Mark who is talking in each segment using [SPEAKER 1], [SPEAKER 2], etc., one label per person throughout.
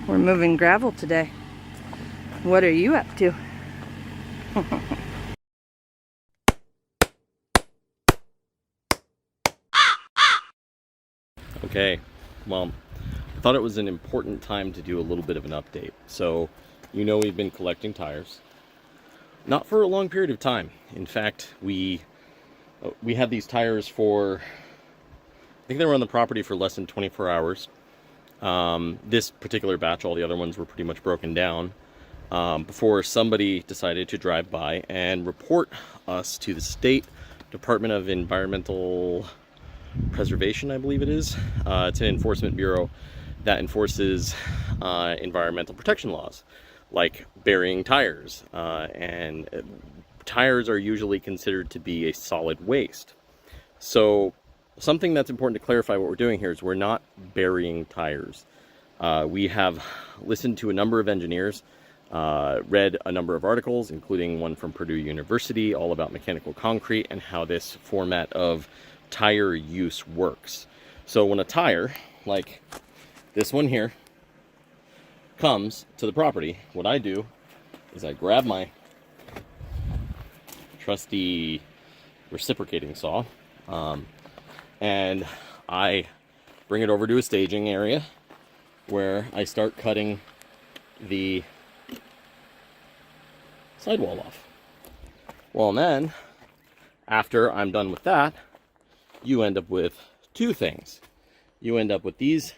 [SPEAKER 1] We're moving gravel today. What are you up to?
[SPEAKER 2] Okay, well, I thought it was an important time to do a little bit of an update. So, you know, we've been collecting tires. Not for a long period of time. In fact, we had these tires for, I think they were on the property for less than 24 hours. This particular batch, all the other ones were pretty much broken down before somebody decided to drive by and report us to the State Department of Environmental Preservation, I believe it is. It's an enforcement bureau that enforces environmental protection laws, like burying tires. And tires are usually considered to be a solid waste. So something that's important to clarify what we're doing here is we're not burying tires. We have listened to a number of engineers, read a number of articles, including one from Purdue University, all about mechanical concrete and how this format of tire use works. So when a tire, like this one here, comes to the property, what I do is I grab my trusty reciprocating saw, and I bring it over to a staging area where I start cutting the sidewall off. Well, and then after I'm done with that, you end up with two things. You end up with these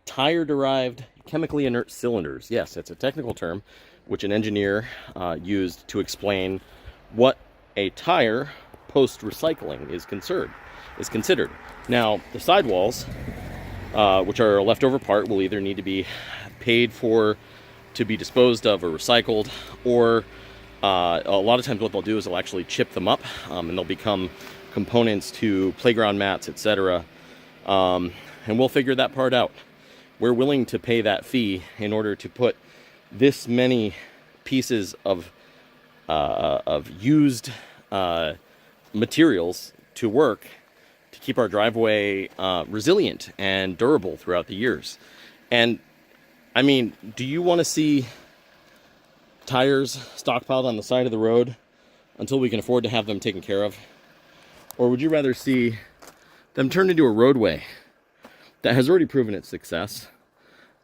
[SPEAKER 2] tire-derived chemically inert cylinders. Yes, it's a technical term which an engineer used to explain what a tire post-recycling is considered. Now, the sidewalls, which are a leftover part, will either need to be paid for to be disposed of or recycled, or a lot of times what they'll do is they'll actually chip them up, and they'll become components to playground mats, etc. And we'll figure that part out. We're willing to pay that fee in order to put this many pieces of used materials to work to keep our driveway resilient and durable throughout the years. And I mean, do you want to see tires stockpiled on the side of the road until we can afford to have them taken care of? Or would you rather see them turned into a roadway that has already proven its success?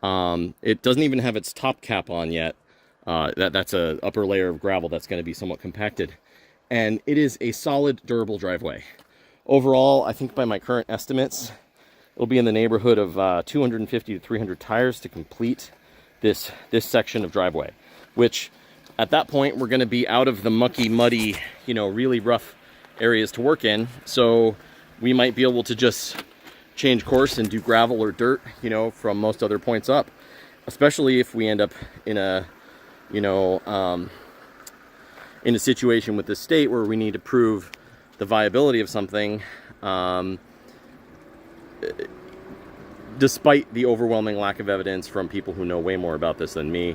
[SPEAKER 2] It doesn't even have its top cap on yet. That's an upper layer of gravel that's going to be somewhat compacted. And it is a solid, durable driveway. Overall, I think by my current estimates, it'll be in the neighborhood of 250 to 300 tires to complete this section of driveway. Which, at that point, we're going to be out of the mucky, muddy, really rough areas to work in, so we might be able to just change course and do gravel or dirt, from most other points up, especially if we end up in a situation with the state where we need to prove the viability of something, despite the overwhelming lack of evidence from people who know way more about this than me,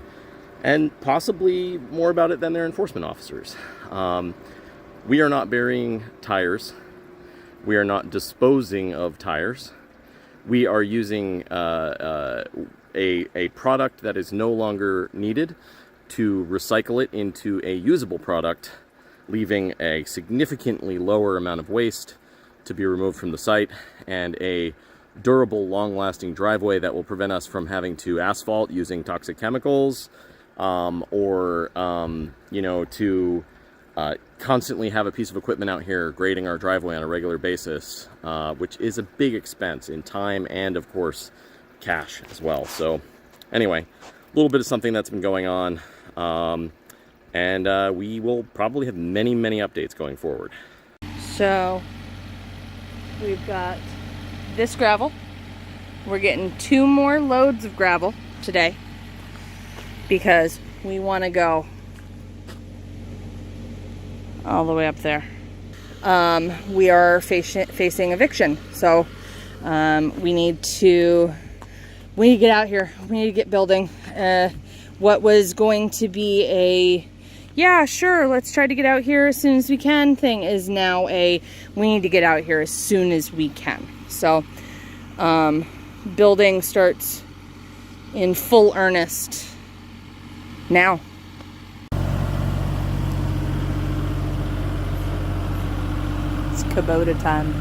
[SPEAKER 2] and possibly more about it than their enforcement officers. We are not burying tires. We are not disposing of tires. We are using a product that is no longer needed to recycle it into a usable product, leaving a significantly lower amount of waste to be removed from the site and a durable, long-lasting driveway that will prevent us from having to asphalt using toxic chemicals, or to constantly have a piece of equipment out here grading our driveway on a regular basis, which is a big expense in time and, of course, cash as well. So anyway, a little bit of something that's been going on, and we will probably have many, many updates going forward.
[SPEAKER 1] So we've got this gravel. We're getting 2 more loads of gravel today because we want to go all the way up there. We are facing eviction, so we need to get out here. We need to get building. What was going to be a yeah, sure, let's try to get out here as soon as we can thing is now a we need to get out here as soon as we can. So building starts in full earnest now. It's Kubota time.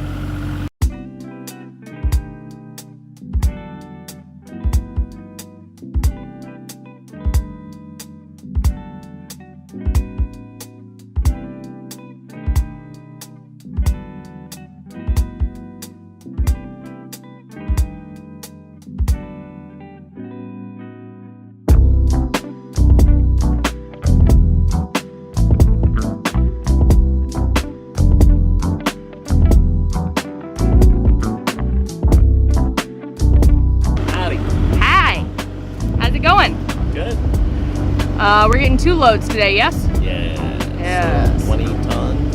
[SPEAKER 1] We're getting 2 loads today, yes?
[SPEAKER 2] Yeah.
[SPEAKER 1] Yes.
[SPEAKER 2] So 20 tons.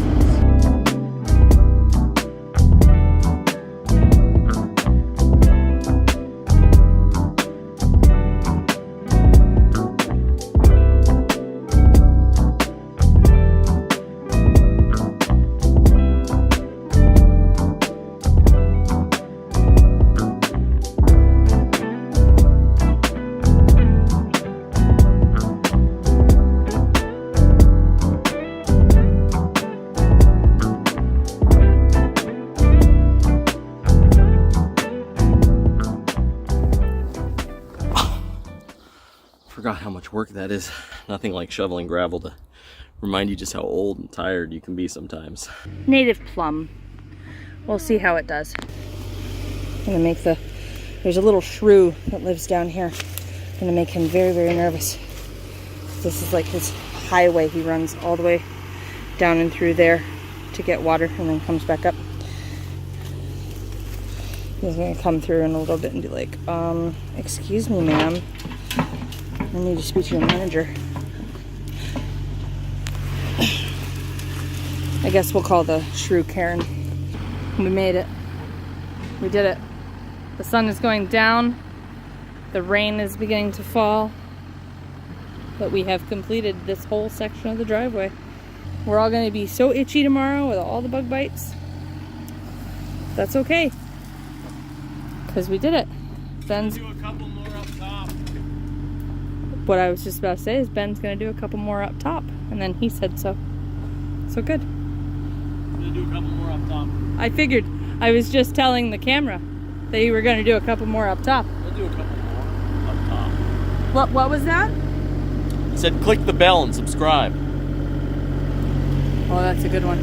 [SPEAKER 2] Forgot how much work that is. Nothing like shoveling gravel to remind you just how old and tired you can be sometimes.
[SPEAKER 1] Native plum. We'll see how it does. I'm gonna make there's a little shrew that lives down here. I'm gonna make him very, very nervous. This is like his highway. He runs all the way down and through there to get water and then comes back up. He's gonna come through in a little bit and be like, excuse me, ma'am. I need to speak to your manager. I guess we'll call the shrew Karen. We made it. We did it. The sun is going down. The rain is beginning to fall. But we have completed this whole section of the driveway. We're all going to be so itchy tomorrow with all the bug bites. That's okay. Because we did it. Ben's...
[SPEAKER 3] Do a couple more up top.
[SPEAKER 1] What I was just about to say is Ben's gonna do a couple more up top, and then he said so. So good.
[SPEAKER 3] I'm gonna do a couple more up top.
[SPEAKER 1] I figured. I was just telling the camera that you were gonna do a couple more up top.
[SPEAKER 3] We'll do a couple more up top.
[SPEAKER 1] What was that?
[SPEAKER 3] I said click the bell and subscribe.
[SPEAKER 1] Oh, that's a good one.